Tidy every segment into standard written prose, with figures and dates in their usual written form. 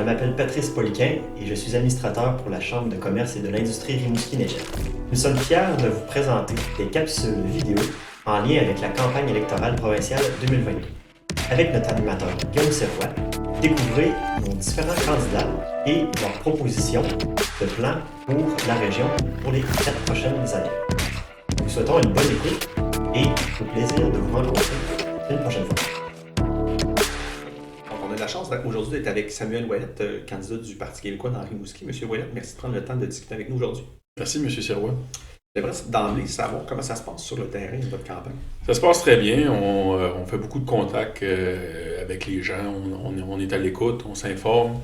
m'appelle Patrice Poliquin et je suis administrateur pour la Chambre de commerce et de l'industrie Rimouski-Neigette. Nous sommes fiers de vous présenter des capsules vidéo en lien avec la campagne électorale provinciale 2022. Avec notre animateur Guillaume Serrois, découvrez nos différents candidats et leurs propositions de plans pour la région pour les 4 prochaines années. Nous souhaitons une bonne écoute et au plaisir de vous rencontrer une prochaine fois. On a la chance aujourd'hui d'être avec Samuel Ouellette, candidat du Parti québécois dans Rimouski. Monsieur Ouellette, merci de prendre le temps de discuter avec nous aujourd'hui. Merci, M. Serrois. J'aimerais d'emblée savoir comment ça se passe sur le terrain de votre campagne. Ça se passe très bien. On fait beaucoup de contacts avec les gens. On est à l'écoute, on s'informe.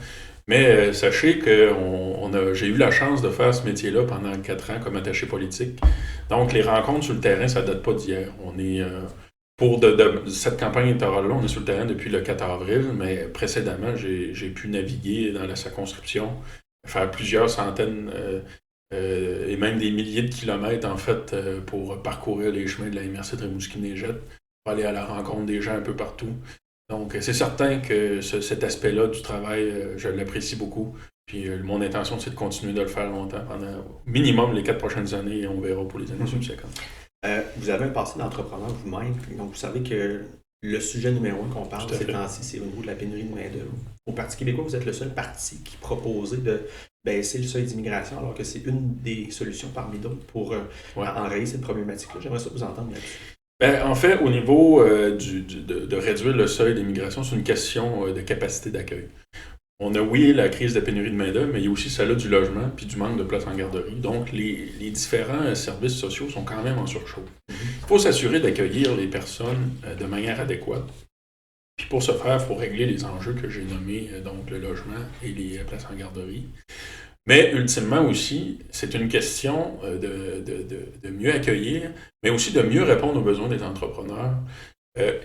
Mais sachez que j'ai eu la chance de faire ce métier-là pendant 4 ans comme attaché politique. Donc, les rencontres sur le terrain, ça ne date pas d'hier. On est... Pour cette campagne électorale-là, on est sur le terrain depuis le 4 avril, mais précédemment, j'ai pu naviguer dans la circonscription, faire plusieurs centaines et même des milliers de kilomètres, en fait, pour parcourir les chemins de la MRC de Rimouski-Neigette, pour aller à la rencontre des gens un peu partout. Donc, c'est certain que cet aspect-là du travail, je l'apprécie beaucoup. Puis, mon intention, c'est de continuer de le faire longtemps, pendant minimum les 4 prochaines années, et on verra pour les années subséquentes. Vous avez un passé d'entrepreneur vous-même, donc vous savez que le sujet numéro 1 qu'on parle ces temps-ci, c'est au niveau de la pénurie de main-d'œuvre. Au Parti québécois, vous êtes le seul parti qui proposait de baisser le seuil d'immigration, alors que c'est une des solutions parmi d'autres pour enrayer cette problématique-là. J'aimerais ça vous entendre là-dessus. En fait, au niveau de réduire le seuil d'immigration, c'est une question de capacité d'accueil. On a, oui, la crise de pénurie de main-d'œuvre, mais il y a aussi celle-là du logement puis du manque de places en garderie. Donc, les différents services sociaux sont quand même en surchauffe. Il faut s'assurer d'accueillir les personnes de manière adéquate. Puis pour ce faire, il faut régler les enjeux que j'ai nommés, donc le logement et les places en garderie. Mais ultimement aussi, c'est une question de mieux accueillir, mais aussi de mieux répondre aux besoins des entrepreneurs.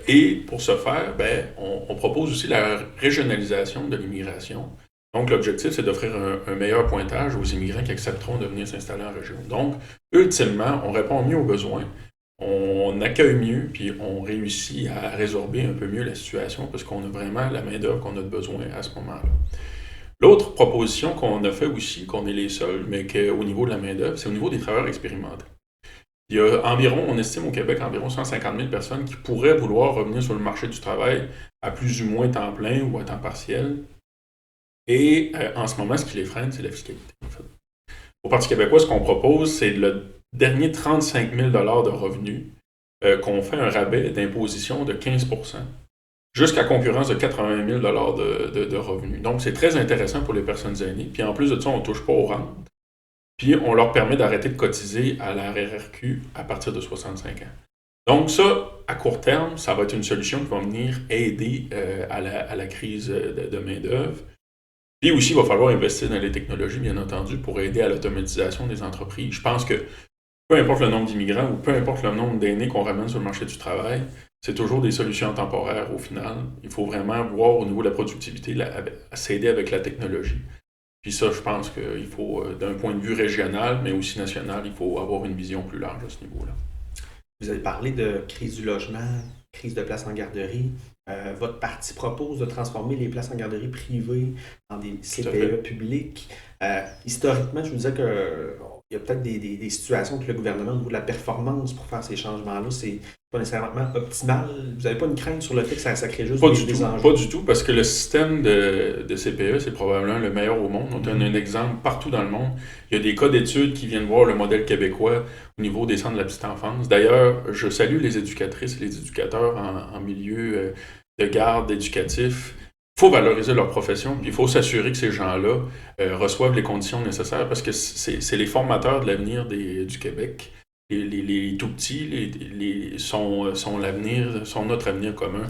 Et pour ce faire, on propose aussi la régionalisation de l'immigration. Donc, l'objectif, c'est d'offrir un meilleur pointage aux immigrants qui accepteront de venir s'installer en région. Donc, ultimement, on répond mieux aux besoins, on accueille mieux, puis on réussit à résorber un peu mieux la situation parce qu'on a vraiment la main-d'œuvre qu'on a besoin à ce moment-là. L'autre proposition qu'on a fait aussi, qu'on est les seuls, mais qu'au niveau de la main-d'œuvre, c'est au niveau des travailleurs expérimentés. Il y a environ, on estime au Québec, environ 150 000 personnes qui pourraient vouloir revenir sur le marché du travail à plus ou moins temps plein ou à temps partiel. Et en ce moment, ce qui les freine, c'est la fiscalité. En fait. Au Parti québécois, ce qu'on propose, c'est le dernier 35 000 $ de revenus qu'on fait un rabais d'imposition de 15 % jusqu'à concurrence de 80 000 $ de revenus. Donc, c'est très intéressant pour les personnes aînées. Puis en plus de ça, on ne touche pas aux rentes. Puis on leur permet d'arrêter de cotiser à la RRQ à partir de 65 ans. Donc ça, à court terme, ça va être une solution qui va venir aider à la crise de main-d'œuvre. Puis aussi, il va falloir investir dans les technologies, bien entendu, pour aider à l'automatisation des entreprises. Je pense que peu importe le nombre d'immigrants ou peu importe le nombre d'aînés qu'on ramène sur le marché du travail, c'est toujours des solutions temporaires au final. Il faut vraiment voir au niveau de la productivité, s'aider avec la technologie. Puis ça, je pense qu'il faut, d'un point de vue régional, mais aussi national, il faut avoir une vision plus large à ce niveau-là. Vous avez parlé de crise du logement, crise de places en garderie. Votre parti propose de transformer les places en garderie privées en des CPE publics. Historiquement, je vous disais qu'il y a peut-être des situations que le gouvernement, au niveau de la performance pour faire ces changements-là, c'est pas nécessairement optimal. Vous n'avez pas une crainte sur le fait que ça crée juste des enjeux? Pas du tout, parce que le système de CPE, c'est probablement le meilleur au monde. On donne un exemple partout dans le monde. Il y a des cas d'études qui viennent voir le modèle québécois au niveau des centres de la petite enfance. D'ailleurs, je salue les éducatrices et les éducateurs en milieu de garde éducatif. Il faut valoriser leur profession, puis il faut s'assurer que ces gens-là reçoivent les conditions nécessaires, parce que c'est les formateurs de l'avenir du Québec. Les tout-petits sont notre avenir commun.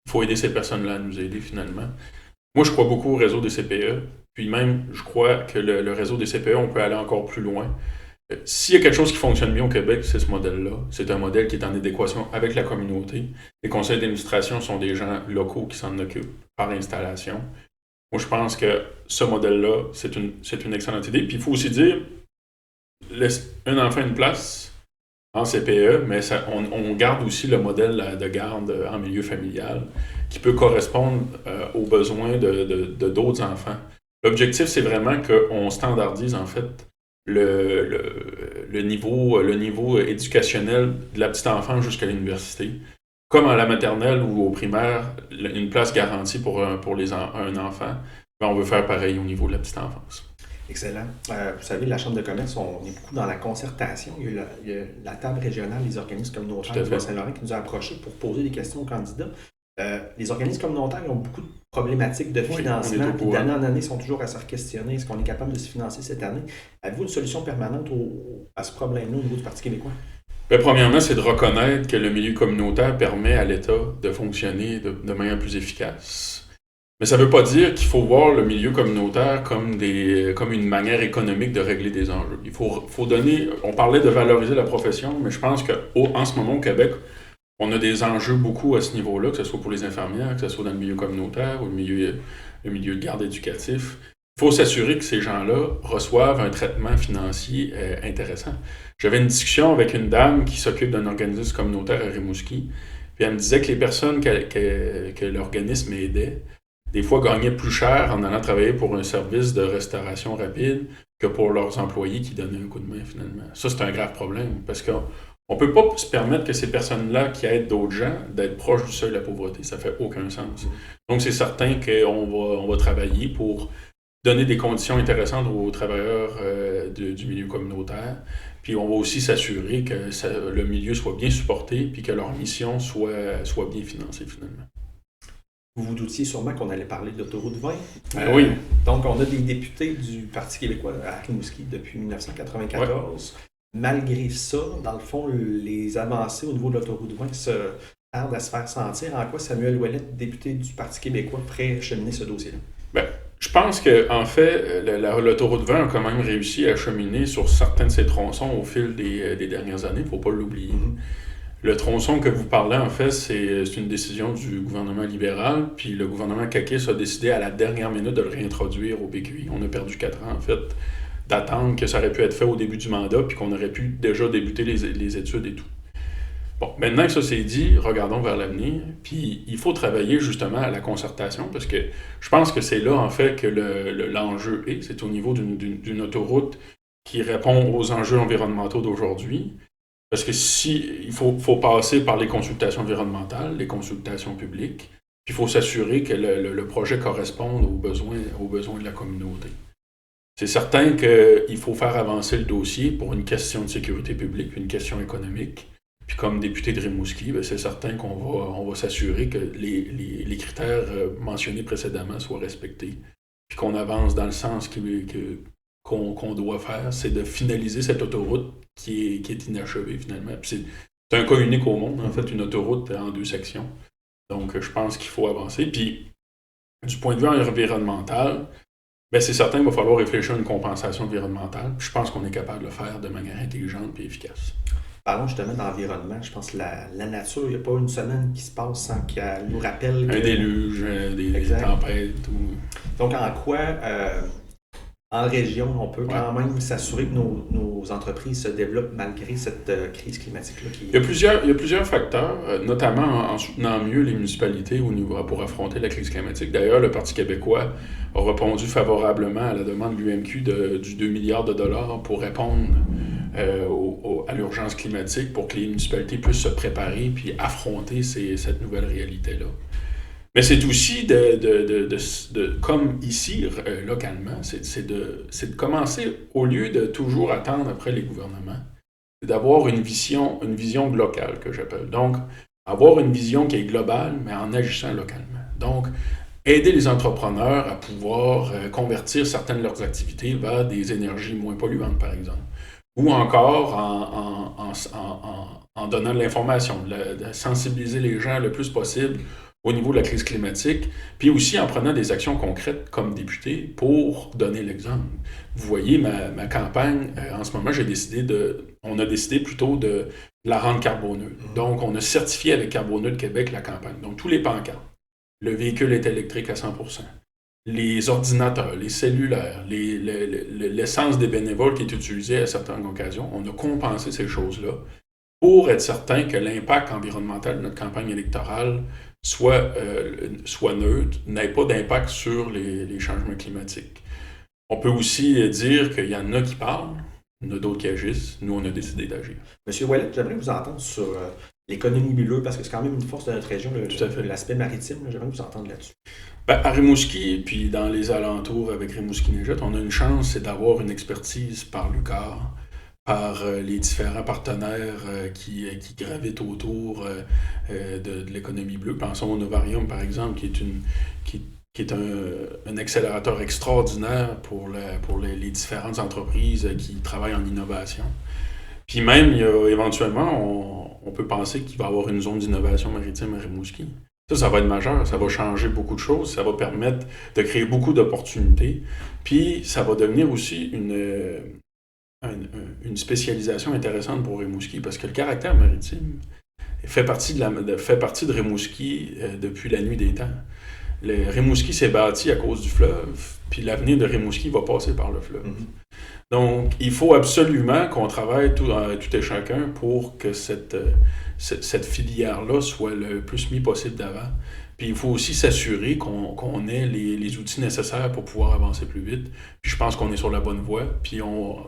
Il faut aider ces personnes-là à nous aider finalement. Moi, je crois beaucoup au réseau des CPE. Puis même, je crois que le réseau des CPE, on peut aller encore plus loin. S'il y a quelque chose qui fonctionne bien au Québec, c'est ce modèle-là. C'est un modèle qui est en adéquation avec la communauté. Les conseils d'administration sont des gens locaux qui s'en occupent par installation. Moi, je pense que ce modèle-là, c'est une excellente idée. Puis il faut aussi dire, un enfant, une place en CPE, mais on garde aussi le modèle de garde en milieu familial qui peut correspondre aux besoins de d'autres enfants. L'objectif, c'est vraiment qu'on standardise, en fait, le niveau éducationnel de la petite enfance jusqu'à l'université. Comme à la maternelle ou au primaire, une place garantie pour un enfant, ben on veut faire pareil au niveau de la petite enfance. Excellent. Vous savez, la Chambre de commerce, on est beaucoup dans la concertation. Il y a la table régionale des organismes communautaires du Bas-Saint-Laurent qui nous a approchés pour poser des questions aux candidats. Les organismes communautaires ont beaucoup de problématiques de financement, puis d'année en année, sont toujours à se questionner. Est-ce qu'on est capable de se financer cette année? Avez-vous une solution permanente à ce problème-là au niveau du Parti québécois? Bien, premièrement, c'est de reconnaître que le milieu communautaire permet à l'État de fonctionner de manière plus efficace. Mais ça ne veut pas dire qu'il faut voir le milieu communautaire comme une manière économique de régler des enjeux. Il faut donner... On parlait de valoriser la profession, mais je pense qu'en ce moment, au Québec, on a des enjeux beaucoup à ce niveau-là, que ce soit pour les infirmières, que ce soit dans le milieu communautaire ou le milieu de garde éducatif. Il faut s'assurer que ces gens-là reçoivent un traitement financier intéressant. J'avais une discussion avec une dame qui s'occupe d'un organisme communautaire à Rimouski, puis elle me disait que les personnes que l'organisme aidait, des fois gagnaient plus cher en allant travailler pour un service de restauration rapide que pour leurs employés qui donnaient un coup de main finalement. Ça, c'est un grave problème, parce qu'on ne peut pas se permettre que ces personnes-là qui aident d'autres gens d'être proches du seuil de la pauvreté. Ça ne fait aucun sens. Donc, c'est certain qu'on va travailler pour donner des conditions intéressantes aux travailleurs du milieu communautaire. Puis on va aussi s'assurer que le milieu soit bien supporté puis que leur mission soit bien financée finalement. Vous vous doutiez sûrement qu'on allait parler de l'autoroute 20. Oui. Donc, on a des députés du Parti québécois à Rimouski depuis 1994. Ouais. Malgré ça, dans le fond, les avancées au niveau de l'autoroute 20 se tardent à se faire sentir. En quoi Samuel Ouellette, député du Parti québécois, pourrait acheminer ce dossier-là? Bien, je pense qu'en fait, l'autoroute 20 a quand même réussi à cheminer sur certains de ses tronçons au fil des dernières années, il ne faut pas l'oublier. Le tronçon que vous parlez, en fait, c'est une décision du gouvernement libéral, puis le gouvernement caquiste a décidé à la dernière minute de le réintroduire au PQI. On a perdu 4 ans, en fait, d'attendre que ça aurait pu être fait au début du mandat, puis qu'on aurait pu déjà débuter les études et tout. Bon, maintenant que ça c'est dit, regardons vers l'avenir, puis il faut travailler justement à la concertation, parce que je pense que c'est là, en fait, que l'enjeu est. C'est au niveau d'une autoroute qui répond aux enjeux environnementaux d'aujourd'hui. Parce que il faut passer par les consultations environnementales, les consultations publiques, puis il faut s'assurer que le projet corresponde aux besoins de la communauté. C'est certain qu'il faut faire avancer le dossier pour une question de sécurité publique, une question économique. Puis comme député de Rimouski, c'est certain qu'on va s'assurer que les critères mentionnés précédemment soient respectés, puis qu'on avance dans le sens qu'on doit faire, c'est de finaliser cette autoroute qui est inachevée finalement. Puis c'est un cas unique au monde, en fait, une autoroute en 2 sections. Donc je pense qu'il faut avancer. Puis du point de vue environnemental, c'est certain qu'il va falloir réfléchir à une compensation environnementale. Puis je pense qu'on est capable de le faire de manière intelligente et efficace. Parlons justement d'environnement. Je pense que la nature, il n'y a pas une semaine qui se passe sans qu'elle nous rappelle... Un déluge, des tempêtes. Donc en quoi... En région, on peut quand même s'assurer que nos entreprises se développent malgré cette crise climatique-là. Il y a plusieurs facteurs, notamment en soutenant mieux les municipalités pour affronter la crise climatique. D'ailleurs, le Parti québécois a répondu favorablement à la demande de l'UMQ du 2 milliards de dollars pour répondre à l'urgence climatique pour que les municipalités puissent se préparer puis affronter cette nouvelle réalité-là. Mais c'est aussi comme ici, localement, c'est de commencer, au lieu de toujours attendre après les gouvernements, c'est d'avoir une vision locale, que j'appelle. Donc, avoir une vision qui est globale, mais en agissant localement. Donc, aider les entrepreneurs à pouvoir convertir certaines de leurs activités vers des énergies moins polluantes, par exemple. Ou encore en donnant de l'information, de sensibiliser les gens le plus possible au niveau de la crise climatique, puis aussi en prenant des actions concrètes comme député pour donner l'exemple. Vous voyez, ma campagne, en ce moment, on a décidé plutôt de la rendre carboneutre. Donc, on a certifié avec Carboneutre Québec la campagne. Donc, tous les pancartes, le véhicule est électrique à 100%, les ordinateurs, les cellulaires, l'essence des bénévoles qui est utilisée à certaines occasions, on a compensé ces choses-là pour être certain que l'impact environnemental de notre campagne électorale soit neutre, n'ait pas d'impact sur les changements climatiques. On peut aussi dire qu'il y en a qui parlent, il y en a d'autres qui agissent. Nous, on a décidé d'agir. Monsieur Ouellet, j'aimerais vous entendre sur l'économie bleue, parce que c'est quand même une force de notre région, l'aspect maritime. J'aimerais vous entendre là-dessus. À Rimouski, puis dans les alentours avec Rimouski-Neigette, on a une chance, c'est d'avoir une expertise par l'UQAR, par les différents partenaires qui gravitent autour de l'économie bleue. Pensons au Novarium, par exemple, qui est un accélérateur extraordinaire pour les différentes entreprises qui travaillent en innovation. Puis même, éventuellement, on peut penser qu'il va y avoir une zone d'innovation maritime à Rimouski. Ça va être majeur, ça va changer beaucoup de choses, ça va permettre de créer beaucoup d'opportunités, puis ça va devenir aussi une spécialisation intéressante pour Rimouski, parce que le caractère maritime fait partie de Rimouski depuis la nuit des temps. Le Rimouski s'est bâti à cause du fleuve, puis l'avenir de Rimouski va passer par le fleuve. Donc, il faut absolument qu'on travaille tout et chacun pour que cette filière-là soit le plus mis possible d'avant. Puis il faut aussi s'assurer qu'on ait les outils nécessaires pour pouvoir avancer plus vite. Puis je pense qu'on est sur la bonne voie. Puis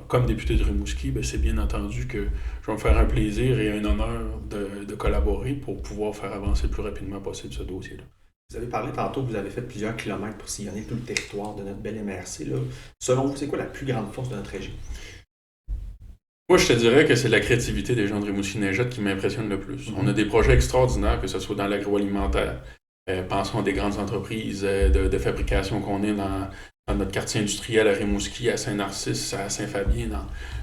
comme député de Rimouski, c'est bien entendu que je vais me faire un plaisir et un honneur de collaborer pour pouvoir faire avancer le plus rapidement possible ce dossier-là. Vous avez parlé tantôt, vous avez fait plusieurs kilomètres pour sillonner tout le territoire de notre belle MRC. Là. Selon vous, c'est quoi la plus grande force de notre région? Moi, je te dirais que c'est la créativité des gens de Rimouski-Neigette qui m'impressionne le plus. On a des projets extraordinaires, que ce soit dans l'agroalimentaire. Pensons à des grandes entreprises de fabrication qu'on a dans notre quartier industriel à Rimouski, à Saint-Narcisse, à Saint-Fabien,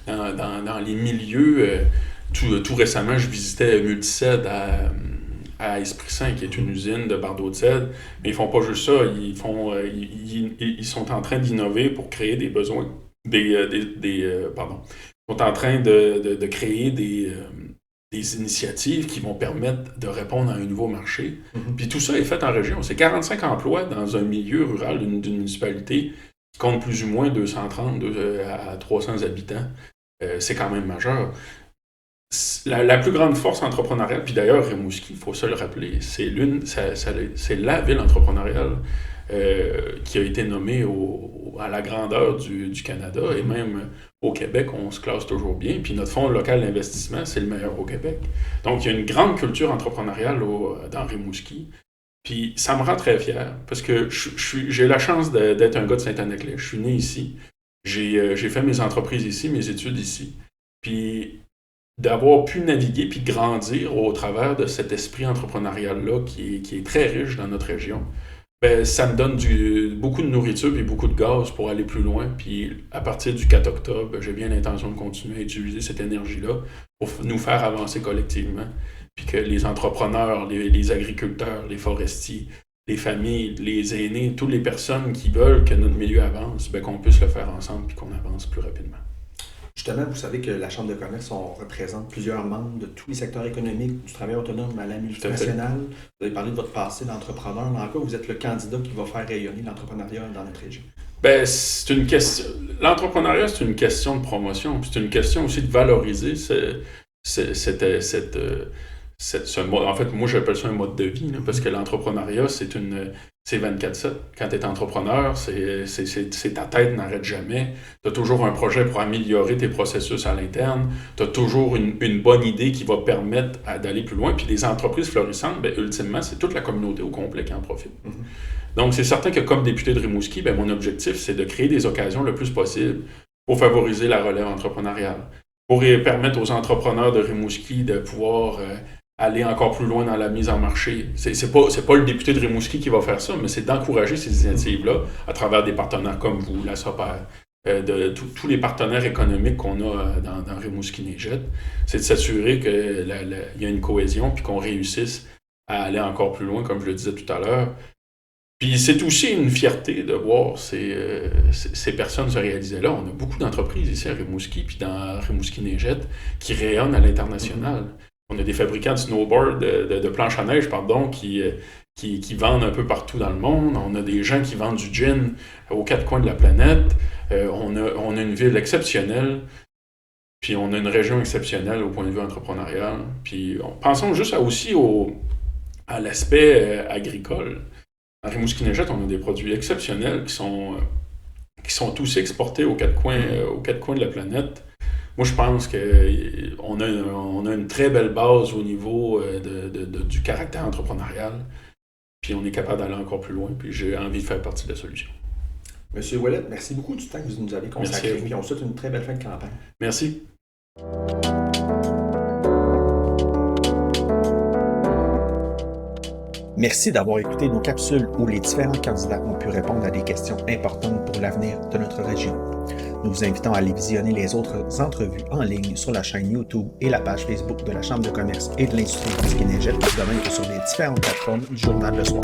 dans les milieux. Tout récemment, je visitais Multicède à Esprit-Saint, qui est une usine de bardeaux de cèdre. Mais ils font pas juste ça, ils sont en train d'innover pour créer des besoins, ils sont en train de créer des initiatives qui vont permettre de répondre à un nouveau marché. Puis tout ça est fait en région. C'est 45 emplois dans un milieu rural d'une municipalité qui compte plus ou moins 230 à 300 habitants. C'est quand même majeur. La plus grande force entrepreneuriale, puis d'ailleurs Rimouski, il faut se le rappeler, c'est la ville entrepreneuriale qui a été nommée à la grandeur du Canada, et même au Québec, on se classe toujours bien. Puis notre fonds local d'investissement, c'est le meilleur au Québec. Donc il y a une grande culture entrepreneuriale dans Rimouski. Puis ça me rend très fier, parce que j'ai la chance d'être un gars de Saint-Anne-Lès. Je suis né ici. J'ai fait mes entreprises ici, mes études ici. Puis d'avoir pu naviguer puis grandir au travers de cet esprit entrepreneurial-là qui est très riche dans notre région, ça me donne beaucoup de nourriture et beaucoup de gaz pour aller plus loin. Puis à partir du 4 octobre, j'ai bien l'intention de continuer à utiliser cette énergie-là pour nous faire avancer collectivement. Puis que les entrepreneurs, les agriculteurs, les forestiers, les familles, les aînés, toutes les personnes qui veulent que notre milieu avance, qu'on puisse le faire ensemble puis qu'on avance plus rapidement. Justement, vous savez que la Chambre de commerce, on représente plusieurs membres de tous les secteurs économiques, du travail autonome à la multinationale. Vous avez parlé de votre passé d'entrepreneur. Dans quoi vous êtes le candidat qui va faire rayonner l'entrepreneuriat dans notre région? C'est une question. L'entrepreneuriat, c'est une question de promotion. Puis c'est une question aussi de valoriser ce mode. En fait, moi, j'appelle ça un mode de vie, là, parce que l'entrepreneuriat, c'est 24/7. Quand tu es entrepreneur, ta tête n'arrête jamais. Tu as toujours un projet pour améliorer tes processus à l'interne. Tu as toujours une bonne idée qui va permettre d'aller plus loin. Puis les entreprises florissantes, ultimement, c'est toute la communauté au complet qui en profite. Donc, c'est certain que comme député de Rimouski, mon objectif, c'est de créer des occasions le plus possible pour favoriser la relève entrepreneuriale, pour permettre aux entrepreneurs de Rimouski de pouvoir aller encore plus loin dans la mise en marché. C'est pas le député de Rimouski qui va faire ça, mais c'est d'encourager ces initiatives-là à travers des partenaires comme vous, la SOPER, tous les partenaires économiques qu'on a dans Rimouski-Neigette. C'est de s'assurer qu'il y a une cohésion puis qu'on réussisse à aller encore plus loin, comme je le disais tout à l'heure. Puis c'est aussi une fierté de voir ces personnes se réaliser là. On a beaucoup d'entreprises ici à Rimouski puis dans Rimouski-Neigette qui rayonnent à l'international. On a des fabricants de snowboard, de planches à neige, qui vendent un peu partout dans le monde. On a des gens qui vendent du gin aux quatre coins de la planète. On a une ville exceptionnelle. Puis on a une région exceptionnelle au point de vue entrepreneurial. Puis pensons juste aussi à l'aspect agricole, à Rimouski-Neigette, on a des produits exceptionnels qui sont aussi exportés aux quatre coins de la planète. Moi, je pense qu'on a une très belle base au niveau du caractère entrepreneurial, puis on est capable d'aller encore plus loin, puis j'ai envie de faire partie de la solution. Monsieur Ouellet, merci beaucoup du temps que vous nous avez consacré, puis on souhaite une très belle fin de campagne. Merci. Merci d'avoir écouté nos capsules où les différents candidats ont pu répondre à des questions importantes pour l'avenir de notre région. Nous vous invitons à aller visionner les autres entrevues en ligne sur la chaîne YouTube et la page Facebook de la Chambre de commerce et de l'Industrie Rimouski-Neigette, de même que sur les différentes plateformes du Journal Le Soir.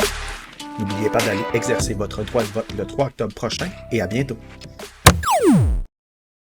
N'oubliez pas d'aller exercer votre droit de vote le 3 octobre prochain et à bientôt.